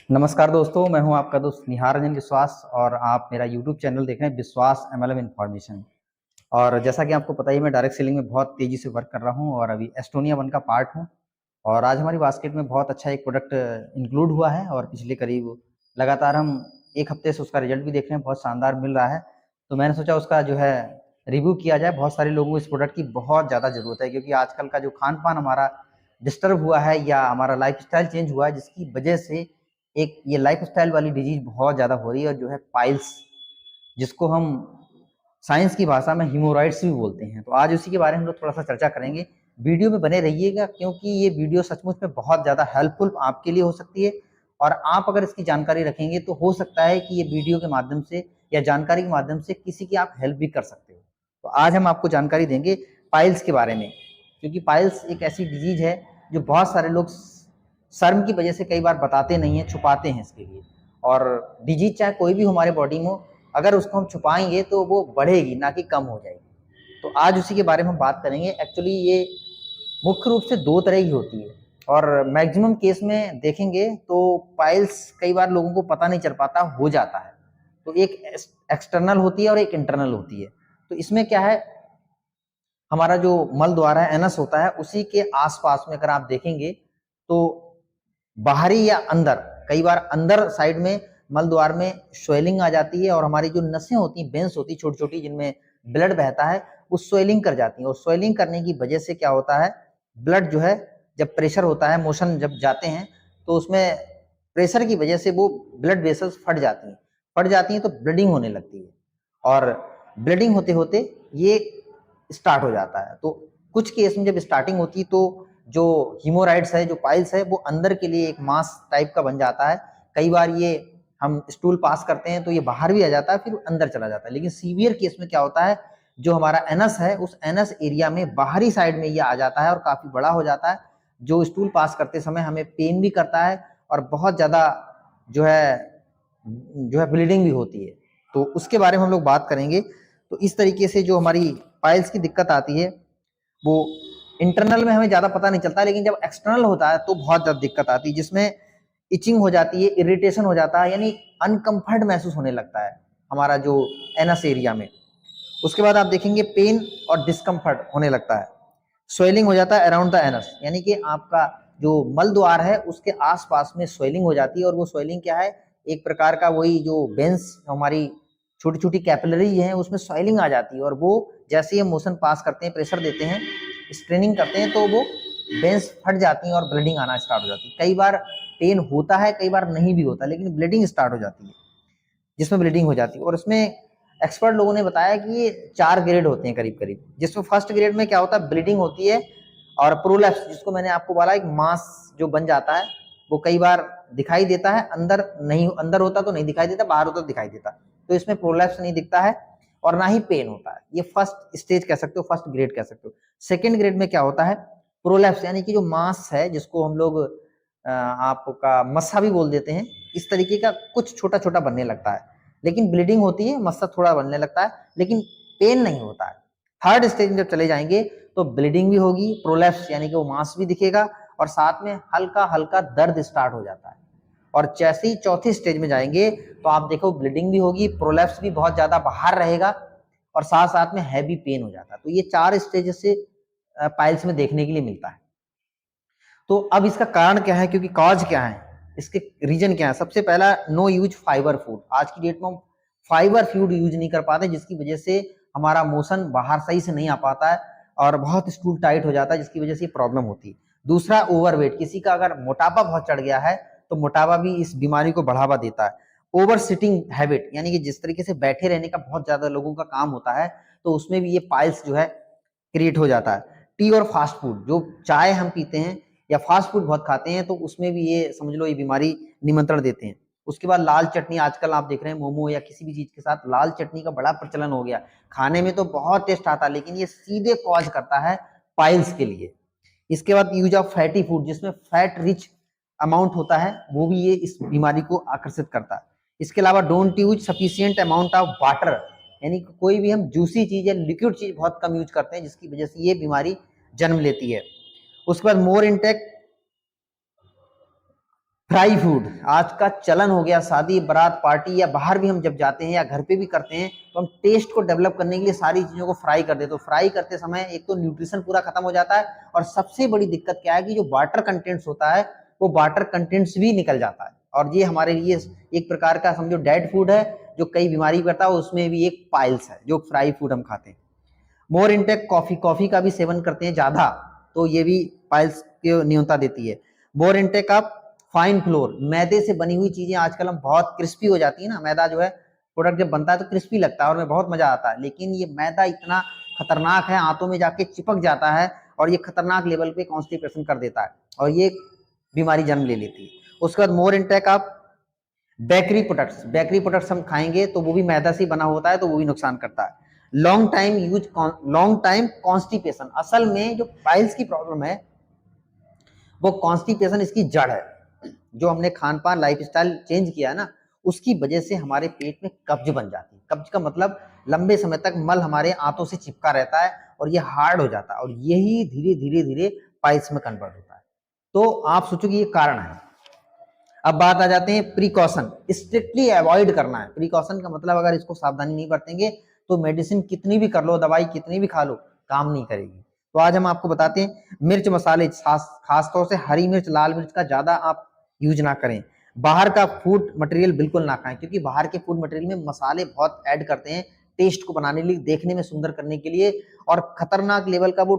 नमस्कार दोस्तों, मैं हूं आपका दोस्त निहार रंजन विश्वास और आप मेरा यूट्यूब चैनल देख रहे हैं विश्वास एमएलएम इन्फॉर्मेशन। और जैसा कि आपको पता ही मैं डायरेक्ट सेलिंग में बहुत तेजी से वर्क कर रहा हूं और अभी एस्टोनिया वन का पार्ट हूं। और आज हमारी बास्केट में बहुत अच्छा एक प्रोडक्ट इंक्लूड हुआ है और पिछले करीब लगातार हम एक हफ्ते से उसका रिजल्ट भी देख रहे हैं, बहुत शानदार मिल रहा है। तो मैंने सोचा उसका जो है रिव्यू किया जाए। बहुत सारे लोगों को इस प्रोडक्ट की बहुत ज़्यादा ज़रूरत है, क्योंकि आजकल का जो खान पान हमारा डिस्टर्ब हुआ है या हमारा लाइफस्टाइल चेंज हुआ है, जिसकी वजह से एक ये लाइफस्टाइल वाली डिजीज बहुत ज़्यादा हो रही है, और जो है पाइल्स, जिसको हम साइंस की भाषा में हीमोरॉइड्स भी बोलते हैं। तो आज उसी के बारे में हम लोग थोड़ा सा चर्चा करेंगे। वीडियो में बने रहिएगा, क्योंकि ये वीडियो सचमुच में बहुत ज़्यादा हेल्पफुल आपके लिए हो सकती है। और आप अगर इसकी जानकारी रखेंगे तो हो सकता है कि ये वीडियो के माध्यम से या जानकारी के माध्यम से किसी की आप हेल्प भी कर सकते हो। तो आज हम आपको जानकारी देंगे पाइल्स के बारे में, क्योंकि पाइल्स एक ऐसी डिजीज है जो बहुत सारे लोग शर्म की वजह से कई बार बताते नहीं हैं, छुपाते हैं इसके लिए। और डिजीज चाहे कोई भी हमारे बॉडी में हो, अगर उसको हम छुपाएंगे तो वो बढ़ेगी, ना कि कम हो जाएगी। तो आज उसी के बारे में हम बात करेंगे। एक्चुअली ये मुख्य रूप से दो तरह की होती है, और मैक्सिमम केस में देखेंगे तो पाइल्स कई बार लोगों को पता नहीं चल पाता, हो जाता है। तो एक एक्सटर्नल होती है और एक इंटरनल होती है। तो इसमें क्या है, हमारा जो मल द्वार है, एनस होता है, उसी के आसपास में अगर आप देखेंगे तो बाहरी या अंदर, कई बार अंदर साइड में मल द्वार में स्वेलिंग आ जाती है, और हमारी जो नसें होती हैं, वेंस होती है छोटी छोटी, जिनमें ब्लड बहता है, वो स्वेलिंग कर जाती है। और स्वेलिंग करने की वजह से क्या होता है, ब्लड जो है, जब प्रेशर होता है, मोशन जब जाते हैं, तो उसमें प्रेशर की वजह से वो ब्लड वेसल्स फट जाती हैं तो ब्लीडिंग होने लगती है। और ब्लीडिंग होते होते ये स्टार्ट हो जाता है। तो कुछ केस में जब स्टार्टिंग होती है तो जो हीमोराइड्स है, जो पाइल्स है, वो अंदर के लिए एक मास टाइप का बन जाता है। कई बार ये हम स्टूल पास करते हैं तो ये बाहर भी आ जाता है, फिर अंदर चला जाता है। लेकिन सीवियर केस में क्या होता है, जो हमारा एनस है, उस एनस एरिया में बाहरी साइड में ये आ जाता है और काफी बड़ा हो जाता है, जो स्टूल पास करते समय हमें पेन भी करता है और बहुत ज्यादा जो है ब्लीडिंग भी होती है। तो उसके बारे में हम लोग बात करेंगे। तो इस तरीके से जो हमारी पाइल्स की दिक्कत आती है, वो इंटरनल में हमें ज्यादा पता नहीं चलता, लेकिन जब एक्सटर्नल होता है तो बहुत ज्यादा दिक्कत आती है, जिसमें इचिंग हो जाती है, इरिटेशन हो जाता है, यानी अनकंफर्ट महसूस होने लगता है हमारा जो एनस एरिया में। उसके बाद आप देखेंगे पेन और डिस्कम्फर्ट होने लगता है, स्वेलिंग हो जाता है अराउंड द एनस, यानी कि आपका जो मल द्वार है उसके आसपास में स्वेलिंग हो जाती है। और वो स्वेलिंग क्या है, एक प्रकार का वही जो वेंस हमारी छोटी छोटी कैपिलरी है, उसमें स्वेलिंग आ जाती है, और वो जैसे ही हम मोशन पास करते हैं, प्रेशर देते हैं, स्ट्रेनिंग करते हैं, तो वो वेंस फट जाती हैं और ब्लीडिंग आना स्टार्ट हो जाती है। कई बार पेन होता है, कई बार नहीं भी होता, लेकिन ब्लीडिंग स्टार्ट हो जाती है, जिसमें ब्लीडिंग हो जाती है। और इसमें एक्सपर्ट लोगों ने बताया कि ये 4 ग्रेड होते हैं करीब करीब, जिसमें फर्स्ट ग्रेड में क्या होता है, ब्लीडिंग होती है, और प्रोलैप्स, जिसको मैंने आपको बोला एक मास जो बन जाता है, वो कई बार दिखाई देता है, अंदर नहीं, अंदर होता तो नहीं दिखाई देता, बाहर होता तो दिखाई देता। तो इसमें प्रोलैप्स नहीं दिखता है और ना ही पेन होता है। ये फर्स्ट स्टेज कह सकते हो, फर्स्ट ग्रेड कह सकते हो। सेकेंड ग्रेड में क्या होता है, प्रोलैप्स, यानी कि जो मास है, जिसको हम लोग आपका मस्सा भी बोल देते हैं, इस तरीके का कुछ छोटा छोटा बनने लगता है, लेकिन ब्लीडिंग होती है, मस्सा थोड़ा बनने लगता है, लेकिन पेन नहीं होता है। थर्ड स्टेज में जब चले जाएंगे तो ब्लीडिंग भी होगी, प्रोलैप्स यानी कि वो मांस भी दिखेगा, और साथ में हल्का हल्का दर्द स्टार्ट हो जाता है। और जैसे ही चौथी स्टेज में जाएंगे तो आप देखो ब्लीडिंग भी होगी, प्रोलैप्स भी बहुत ज्यादा बाहर रहेगा, और साथ साथ में हैवी पेन हो जाता है। तो ये 4 स्टेज से पाइल्स में देखने के लिए मिलता है। तो अब इसका कारण क्या है, क्योंकि कॉज क्या है, इसके रीजन क्या है। सबसे पहला, नो यूज फाइबर फूड। आज की डेट में हम फाइबर फूड यूज नहीं कर पाते, जिसकी वजह से हमारा मोशन बाहर सही से नहीं आ पाता है और बहुत स्टूल टाइट हो जाता है, जिसकी वजह से प्रॉब्लम होती है। दूसरा, ओवरवेट। किसी का अगर मोटापा बहुत चढ़ गया है तो मोटापा भी इस बीमारी को बढ़ावा देता है। ओवर सिटिंग हैबिट, यानी कि जिस तरीके से बैठे रहने का बहुत ज्यादा लोगों का काम होता है, तो उसमें भी ये पाइल्स जो है क्रिएट हो जाता है। टी और फास्ट फूड, जो चाय हम पीते हैं या फास्ट फूड बहुत खाते हैं, तो उसमें भी ये समझ लो ये बीमारी निमंत्रण देते हैं। उसके बाद लाल चटनी, आजकल आप देख रहे हैं मोमो या किसी भी चीज के साथ लाल चटनी का बड़ा प्रचलन हो गया। खाने में तो बहुत टेस्ट आता है, लेकिन ये सीधे कॉज करता है पाइल्स के लिए। इसके बाद यूज ऑफ फैटी फूड, जिसमें फैट रिच अमाउंट होता है, वो भी ये इस बीमारी को आकर्षित करता है। इसके अलावा don't use sufficient amount of water, यानी कोई भी हम जूसी चीज या लिक्विड चीज बहुत कम यूज करते हैं, जिसकी वजह से ये बीमारी जन्म लेती है। उसके बाद मोर इंटेक फ्राई फूड आज का चलन हो गया, शादी बारात पार्टी या बाहर भी हम जब जाते हैं या घर पे भी करते हैं तो हम टेस्ट को डेवलप करने के लिए सारी चीजों को फ्राई कर देते हैं। तो फ्राई करते समय एक तो न्यूट्रिशन पूरा खत्म हो जाता है और सबसे बड़ी दिक्कत क्या है कि जो वाटर कंटेंट्स होता है वो वाटर कंटेंट्स भी निकल जाता है और ये हमारे लिए एक प्रकार का समझो डेड फूड है जो कई बीमारी करता है, उसमें भी एक पाइल्स है जो फ्राई फूड हम खाते हैं। मोर इंटेक कॉफी का भी सेवन करते हैं ज्यादा तो ये भी पाइल्स की न्यूनता देती है। मोर इंटेक आप फाइन फ्लोर, मैदे से बनी हुई चीजें आजकल हम बहुत क्रिस्पी हो जाती है ना, मैदा जो है प्रोडक्ट जब बनता है तो क्रिस्पी लगता है और में बहुत मजा आता है, लेकिन ये मैदा इतना खतरनाक है, आंतों में जाके चिपक जाता है और ये खतरनाक लेवल पे कॉन्स्टिपेशन कर देता है और ये बीमारी जन्म ले लेती है। उसके बाद मोर इंटेक आप बेकरी प्रोडक्ट्स हम खाएंगे तो वो भी मैदा से बना होता है तो वो भी नुकसान करता है। लॉन्ग टाइम कॉन्स्टिपेशन, असल में जो पाइल्स की प्रॉब्लम है वो कॉन्स्टिपेशन इसकी जड़ है। जो हमने खान पान लाइफस्टाइल चेंज किया है ना, उसकी वजह से हमारे पेट में कब्ज बन जाती है। कब्ज का मतलब लंबे समय तक मल हमारे आंतों से चिपका रहता है और ये हार्ड हो जाता है और यही धीरे धीरे धीरे पाइल्स में कन्वर्ट होता है। तो आप सोचो कि ये कारण है। अब बात आ जाते हैं प्रिकॉशन, स्ट्रिक्टली अवॉइड करना है। प्रिकॉशन का मतलब अगर इसको सावधानी नहीं बरतेंगे तो मेडिसिन कितनी भी कर लो, दवाई कितनी भी खा लो, काम नहीं करेगी। तो आज हम आपको बताते हैं मिर्च मसाले, खासतौर से हरी मिर्च, लाल मिर्च का ज्यादा आप यूज ना करें। बाहर का फूड मटेरियल बिल्कुल ना खाएं क्योंकि बाहर के फूड मटेरियल में मसाले बहुत ऐड करते हैं टेस्ट को बनाने के लिए, देखने में सुंदर करने के लिए, और खतरनाक लेवल का वो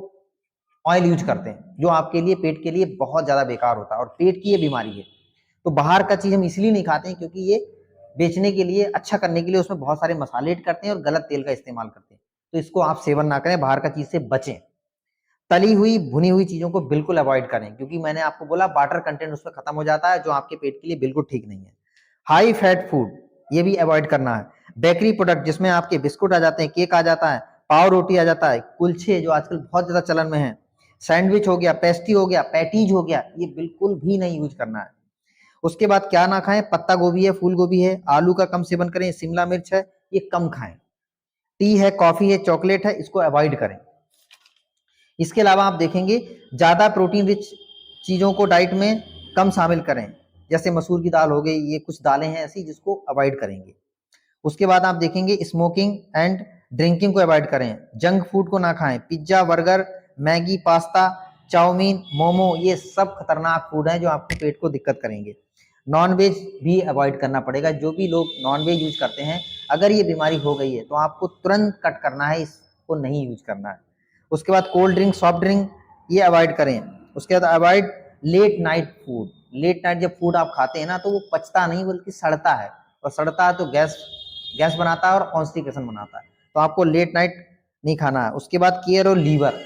ऑयल यूज करते हैं जो आपके लिए पेट के लिए बहुत ज्यादा बेकार होता है और पेट की ये बीमारी है। तो बाहर का चीज हम इसलिए नहीं खाते हैं क्योंकि ये बेचने के लिए, अच्छा करने के लिए उसमें बहुत सारे मसाले ऐड करते हैं और गलत तेल का इस्तेमाल करते हैं। तो इसको आप सेवन ना करें, बाहर का चीज से बचें। तली हुई भुनी हुई चीजों को बिल्कुल अवॉइड करें क्योंकि मैंने आपको बोला वाटर कंटेंट उसमें खत्म हो जाता है जो आपके पेट के लिए बिल्कुल ठीक नहीं है। हाई फैट फूड ये भी अवॉइड करना है। बेकरी प्रोडक्ट जिसमें आपके बिस्कुट आ जाते हैं, केक आ जाता है, पाव रोटी आ जाता है, कुलचे जो आजकल बहुत ज्यादा चलन में है, सैंडविच हो गया, पेस्ट्री हो गया, पैटीज हो गया, ये बिल्कुल भी नहीं यूज करना है। उसके बाद क्या ना खाएं, पत्ता गोभी है, फूल गोभी है, आलू का कम सेवन करें, शिमला मिर्च है ये कम खाएं, टी है, कॉफी है, चॉकलेट है, इसको अवॉइड करें। इसके अलावा आप देखेंगे ज्यादा प्रोटीन रिच चीजों को डाइट में कम शामिल करें, जैसे मसूर की दाल हो गई, ये कुछ दालें हैं ऐसी जिसको अवॉइड करेंगे। उसके बाद आप देखेंगे स्मोकिंग एंड ड्रिंकिंग को अवॉइड करें, जंक फूड को ना खाएं, pizza, burger, Maggi, pasta, chowmein, momo, ये सब खतरनाक फूड हैं जो आपके पेट को दिक्कत करेंगे। नॉन वेज भी अवॉइड करना पड़ेगा। जो भी लोग नॉन वेज यूज करते हैं, अगर ये बीमारी हो गई है तो आपको तुरंत कट करना है, इसको नहीं यूज करना है। उसके बाद कोल्ड ड्रिंक, सॉफ्ट ड्रिंक ये अवॉइड करें। उसके बाद avoid late night food. Late night जब फूड आप खाते हैं ना तो वो पचता नहीं बल्कि सड़ता है, और सड़ता है तो गैस बनाता है और कॉन्स्टिपेशन बनाता है। तो आपको लेट नाइट नहीं खाना है। उसके बाद केयर और लीवर,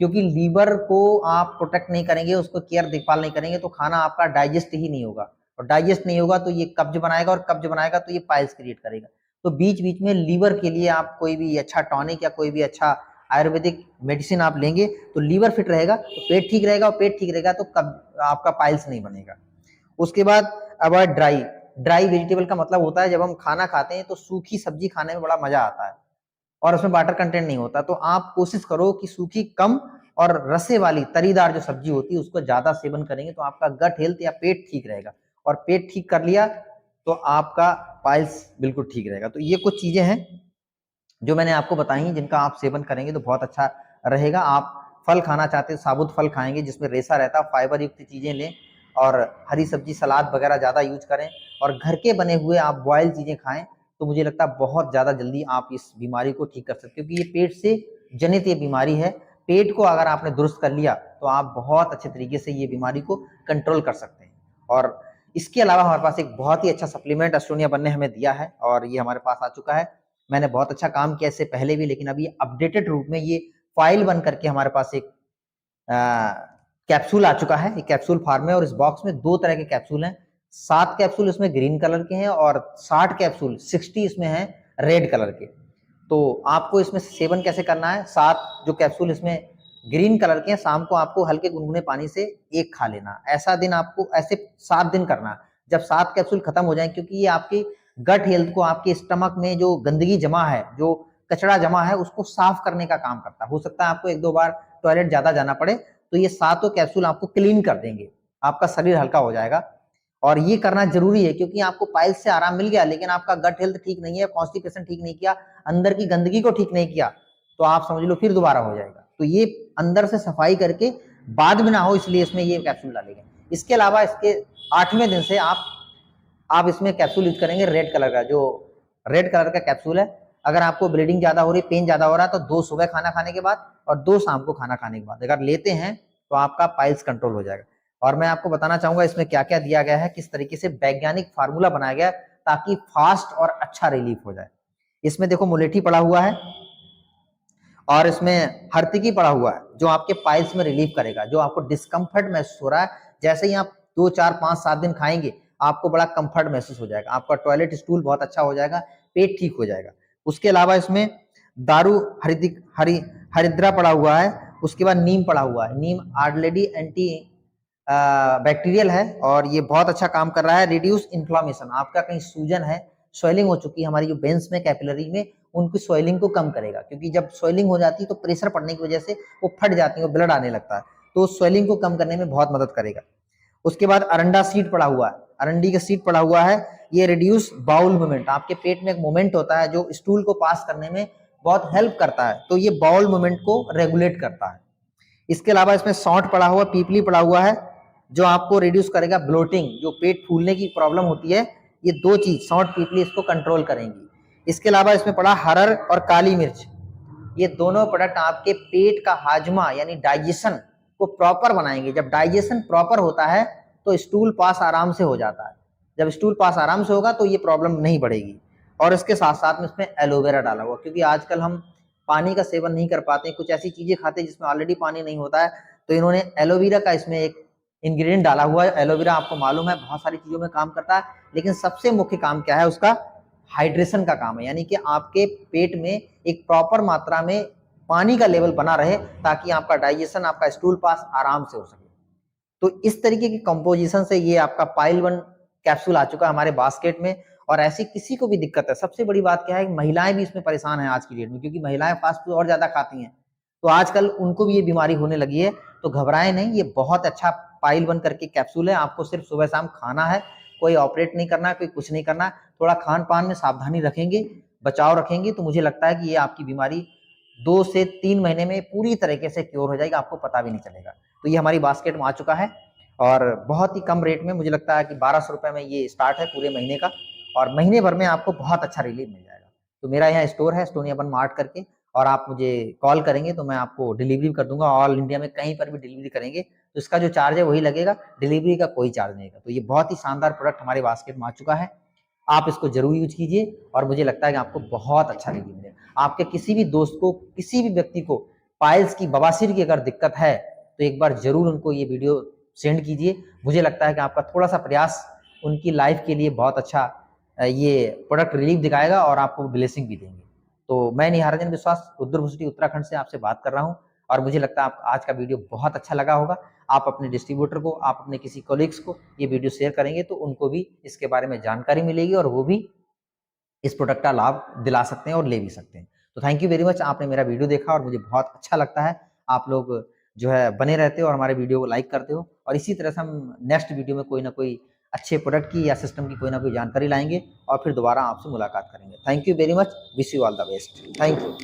क्योंकि लीवर को आप प्रोटेक्ट नहीं करेंगे, उसको केयर देखभाल नहीं करेंगे तो खाना आपका डाइजेस्ट ही नहीं होगा, और डाइजेस्ट नहीं होगा तो ये कब्ज बनाएगा, और कब्ज बनाएगा तो ये पाइल्स क्रिएट करेगा। तो बीच बीच में लीवर के लिए आप कोई भी अच्छा टॉनिक या कोई भी अच्छा आयुर्वेदिक मेडिसिन आप लेंगे तो लीवर फिट रहेगा, तो पेट ठीक रहेगा, और पेट ठीक रहेगा तो कब आपका पाइल्स नहीं बनेगा। उसके बाद अवॉइड ड्राई वेजिटेबल का मतलब होता है जब हम खाना खाते हैं तो सूखी सब्जी खाने में बड़ा मजा आता है और उसमें वाटर कंटेंट नहीं होता। तो आप कोशिश करो कि सूखी कम और रसे वाली तरीदार जो सब्जी होती है उसको ज्यादा सेवन करेंगे तो आपका गट हेल्थ या पेट ठीक रहेगा, और पेट ठीक कर लिया तो आपका पाइल्स बिल्कुल ठीक रहेगा। तो ये कुछ चीजें हैं जो मैंने आपको बताई जिनका आप सेवन करेंगे तो बहुत अच्छा रहेगा। आप फल खाना चाहते हैं, साबुत फल खाएंगे जिसमें रेशा रहता है, फाइबर युक्त चीजें लें, और हरी सब्जी सलाद वगैरह ज्यादा यूज करें, और घर के बने हुए आप बॉयल चीजें खाएं। तो मुझे लगता है बहुत ज्यादा जल्दी आप इस बीमारी को ठीक कर सकते हो, क्योंकि ये पेट से जनित ये बीमारी है। पेट को अगर आपने दुरुस्त कर लिया तो आप बहुत अच्छे तरीके से ये बीमारी को कंट्रोल कर सकते हैं। और इसके अलावा हमारे पास एक बहुत ही अच्छा सप्लीमेंट एस्टोनिया वन ने हमें दिया है और ये हमारे पास आ चुका है। मैंने बहुत अच्छा काम किया इससे पहले भी, लेकिन अभी अपडेटेड रूप में ये फाइल बन करके हमारे पास एक कैप्सूल आ चुका है। एक कैप्सूल फार्म है और इस बॉक्स में 2 तरह के कैप्सूल हैं। 7 कैप्सूल इसमें ग्रीन कलर के हैं और 60 कैप्सूल 60 इसमें हैं रेड कलर के। तो आपको इसमें सेवन कैसे करना है, 7 जो कैप्सूल इसमें ग्रीन कलर के हैं, शाम को आपको हल्के गुनगुने पानी से एक खा लेना। ऐसा दिन आपको ऐसे 7 दिन करना। जब 7 कैप्सूल खत्म हो जाए, क्योंकि ये आपकी गट हेल्थ को, आपके स्टमक में जो गंदगी जमा है, जो कचरा जमा है, उसको साफ करने का काम करता है। हो सकता है आपको 1-2 बार टॉयलेट ज्यादा जाना पड़े, तो ये 7 कैप्सूल आपको क्लीन कर देंगे, आपका शरीर हल्का हो जाएगा। और ये करना जरूरी है क्योंकि आपको पाइल्स से आराम मिल गया लेकिन आपका गट हेल्थ ठीक नहीं है, कॉन्स्टिपेशन ठीक नहीं किया, अंदर की गंदगी को ठीक नहीं किया, तो आप समझ लो फिर दोबारा हो जाएगा। तो ये अंदर से सफाई करके बाद में ना हो, इसलिए इसमें ये कैप्सूल डालेंगे। इसके अलावा इसके 8वें दिन से आप इसमें कैप्सूल यूज करेंगे रेड कलर का, जो रेड कलर का कैप्सूल है। अगर आपको ब्लीडिंग ज्यादा हो रही, पेन ज्यादा हो रहा है, तो 2 सुबह खाना खाने के बाद और 2 शाम को खाना खाने के बाद अगर लेते हैं तो आपका पाइल्स कंट्रोल हो जाएगा। और मैं आपको बताना चाहूंगा इसमें क्या क्या दिया गया है, किस तरीके से वैज्ञानिक फार्मूला बनाया गया है ताकि फास्ट और अच्छा रिलीफ हो जाए। इसमें देखो मुलेठी पड़ा हुआ है और इसमें हरतिकी पड़ा हुआ है जो आपके पाइल्स में रिलीफ करेगा। जो आपको डिस्कम्फर्ट महसूस हो रहा है, जैसे ही आप 2, 4, 5, 7 दिन खाएंगे आपको बड़ा कंफर्ट महसूस हो जाएगा, आपका टॉयलेट स्टूल बहुत अच्छा हो जाएगा, पेट ठीक हो जाएगा। उसके अलावा इसमें दारू हरिद्रा पड़ा हुआ है, उसके बाद नीम पड़ा हुआ है। नीम ऑलरेडी एंटी बैक्टीरियल है और ये बहुत अच्छा काम कर रहा है। रिड्यूस इन्फ्लामेशन, आपका कहीं सूजन है, स्वेलिंग हो चुकी है हमारी जो वेन्स में, कैपिलरी में, उनकी स्वेलिंग को कम करेगा क्योंकि जब स्वेलिंग हो जाती है तो प्रेशर पड़ने की वजह से वो फट जाती है, ब्लड आने लगता है, तो स्वेलिंग को कम करने में बहुत मदद करेगा। उसके बाद अरंडा सीड पड़ा हुआ है, अरंडी का सीड पड़ा हुआ है, ये रिड्यूस बाउल मूवमेंट, आपके पेट में एक मूवमेंट होता है जो स्टूल को पास करने में बहुत हेल्प करता है, तो ये बाउल मूवमेंट को रेगुलेट करता है। इसके अलावा इसमें सौंठ पड़ा हुआ, पीपली पड़ा हुआ है जो आपको रिड्यूस करेगा ब्लोटिंग, जो पेट फूलने की प्रॉब्लम होती है, ये 2 चीज सौंठ पीपली इसको कंट्रोल करेंगी। इसके अलावा इसमें पड़ा हरर और काली मिर्च, ये दोनों प्रोडक्ट आपके पेट का हाजमा यानी डाइजेशन को प्रॉपर बनाएंगे। जब डाइजेशन प्रॉपर होता है तो स्टूल पास आराम से हो जाता है, जब स्टूल पास आराम से होगा तो ये प्रॉब्लम नहीं बढ़ेगी। और इसके साथ साथ में इसमें एलोवेरा डाला हुआ, क्योंकि आजकल हम पानी का सेवन नहीं कर पाते, कुछ ऐसी चीजें खाते हैं जिसमें ऑलरेडी पानी नहीं होता है, तो इन्होंने एलोवेरा का इसमें एक इंग्रेडिएंट डाला हुआ है। एलोवेरा आपको मालूम है बहुत सारी चीजों में काम करता है, लेकिन सबसे मुख्य काम क्या है उसका, हाइड्रेशन का काम है, यानी कि आपके पेट में एक प्रॉपर मात्रा में पानी का लेवल बना रहे ताकि आपका डाइजेशन, आपका स्टूल पास आराम से हो सके। तो इस तरीके की कंपोजिशन से ये आपका पाइल 1 कैप्सूल आ चुका है हमारे बास्केट में। और ऐसी किसी को भी दिक्कत है, सबसे बड़ी बात क्या है, महिलाएं भी इसमें परेशान हैं आज की डेट में, क्योंकि महिलाएं फास्ट फूड और ज्यादा खाती हैं, तो आजकल उनको भी ये बीमारी होने लगी है। तो घबराएं नहीं, ये बहुत अच्छा पाइल 1 करके कैप्सूल है, आपको सिर्फ सुबह शाम खाना है, कोई ऑपरेट नहीं करना है, कोई कुछ नहीं करना है। थोड़ा खान पान में सावधानी रखेंगे, बचाव रखेंगे, तो मुझे लगता है कि ये आपकी बीमारी 2 से 3 महीने में पूरी तरीके से क्योर हो जाएगी, आपको पता भी नहीं चलेगा। तो ये हमारी बास्केट में आ चुका है और बहुत ही कम रेट में, मुझे लगता है कि 1200 रुपये में ये स्टार्ट है पूरे महीने का, और महीने भर में आपको बहुत अच्छा रिलीफ मिल जाएगा। तो मेरा यहाँ स्टोर है स्टोनिया वन मार्ट करके, और आप मुझे कॉल करेंगे तो मैं आपको डिलीवरी कर दूंगा। ऑल इंडिया में कहीं पर भी डिलीवरी करेंगे तो इसका जो चार्ज है वही लगेगा, डिलीवरी का कोई चार्ज नहीं है। तो ये बहुत ही शानदार प्रोडक्ट हमारे बास्केट में आ चुका है, आप इसको जरूर यूज कीजिए और मुझे लगता है कि आपको बहुत अच्छा रिलीफ मिलेगा। आपके किसी भी दोस्त को, किसी भी व्यक्ति को पाइल्स की, बवासीर की अगर दिक्कत है तो एक बार जरूर उनको ये वीडियो सेंड कीजिए। मुझे लगता है कि आपका थोड़ा सा प्रयास उनकी लाइफ के लिए बहुत अच्छा ये प्रोडक्ट रिलीफ दिखाएगा और आपको ब्लेसिंग भी देंगे। तो मैं निहारजन विश्वास रुद्रभूषिटी उत्तराखंड से आपसे बात कर रहा हूँ और मुझे लगता है आपको आज का वीडियो बहुत अच्छा लगा होगा। आप अपने डिस्ट्रीब्यूटर को, आप अपने किसी कोलीग्स को ये वीडियो शेयर करेंगे तो उनको भी इसके बारे में जानकारी मिलेगी और वो भी इस प्रोडक्ट का लाभ दिला सकते हैं और ले भी सकते हैं। तो थैंक यू वेरी मच, आपने मेरा वीडियो देखा और मुझे बहुत अच्छा लगता है आप लोग जो है बने रहते हो और हमारे वीडियो को लाइक करते हो, और इसी तरह से हम नेक्स्ट वीडियो में कोई ना कोई अच्छे प्रोडक्ट की या सिस्टम की कोई ना कोई जानकारी लाएंगे और फिर दोबारा आपसे मुलाकात करेंगे। Thank you very much, wish you all the best, thank you.